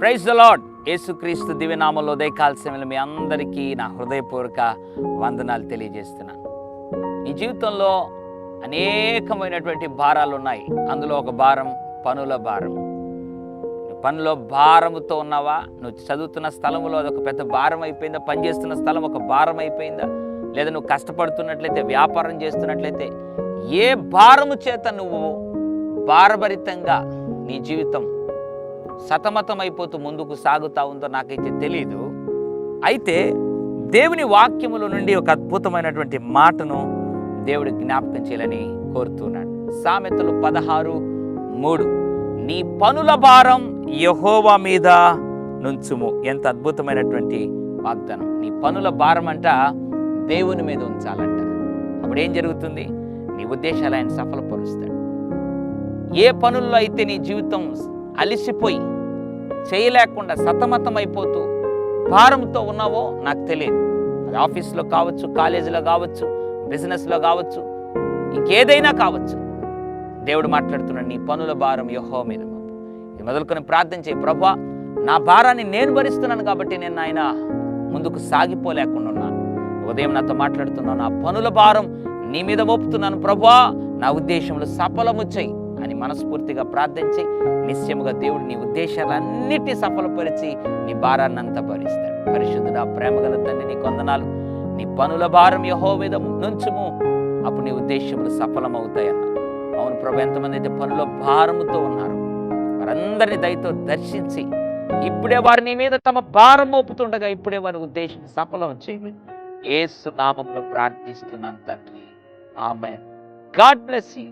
Praise the lord. యేసుక్రీస్తు దివ్యనామంలో ఉదయకాల సమయంలో మీ అందరికీ నా హృదయపూర్వక వందనాలు తెలియజేస్తున్నాను. నీ జీవితంలో అనేకమైనటువంటి భారాలు ఉన్నాయి. అందులో ఒక భారం పనుల భారం. పనులో భారముతో ఉన్నావా? నువ్వు చదువుతున్న స్థలంలో అదొక పెద్ద భారం అయిపోయిందా? పనిచేస్తున్న స్థలం ఒక భారం అయిపోయిందా? లేదా నువ్వు కష్టపడుతున్నట్లయితే, వ్యాపారం చేస్తున్నట్లయితే, ఏ భారము చేత నువ్వు భారభరితంగా నీ జీవితం సతమతమైపోతూ ముందుకు సాగుతా ఉందో నాకైతే తెలీదు. అయితే దేవుని వాక్యముల నుండి ఒక అద్భుతమైనటువంటి మాటను దేవుడు జ్ఞాపకం చేయాలని కోరుతున్నాడు. సామెతలు 16:3, నీ పనుల భారం యెహోవా మీద నుంచుము. ఎంత అద్భుతమైనటువంటి వాగ్దానం. నీ పనుల భారం అంట దేవుని మీద ఉంచాలంట. అప్పుడు ఏం జరుగుతుంది? నీ ఉద్దేశాలు ఆయన సఫలపరుస్తాడు. ఏ పనుల్లో అయితే నీ జీవితం అలిసిపోయి చేయలేకుండా సతమతమైపోతూ భారంతో ఉన్నావో నాకు తెలియదు. అది ఆఫీస్లో కావచ్చు, కాలేజీలో కావచ్చు, బిజినెస్లో కావచ్చు, ఇంకేదైనా కావచ్చు. దేవుడు మాట్లాడుతున్నాడు, నీ పనుల భారం యెహోవా మీద ఇది మొదలుకొని ప్రార్థన చేయి. ప్రభువా, నా భారాన్ని నేను భరిస్తున్నాను కాబట్టి నేను ఆయన ముందుకు సాగిపోలేకుండా ఉన్నాను. ఉదయం నాతో మాట్లాడుతున్నాను, నా పనుల భారం నీ మీద మోపుతున్నాను ప్రభువా, నా ఉద్దేశంలో సఫలము చెయ్యి అని మనస్ఫూర్తిగా ప్రార్థించి నిశ్చయముగా దేవుడు నీ ఉద్దేశాలన్నిటినీ సఫలపరిచి నీ భారాన్ని అంతా భరిస్తాడు. పరిశుద్ధుడా, ప్రేమగల తండ్రి, నీ వందనాలు. నీ పనుల భారం యెహోవా మీద నుంచుము, అప్పుడు నీ ఉద్దేశములు సఫలమవుతాయన్న. అవును ప్రభు, ఎంతమంది అయితే పనుల భారముతో ఉన్నారు వారందరినీ దయతో దర్శించి ఇప్పుడే వారి నీ మీద తమ భారం మోపుతుండగా ఇప్పుడే వారి ఉద్దేశం సఫలం చేయమని యేసు నామములో ప్రార్థిస్తున్నాను తండ్రి. ఆమేన్. God bless you.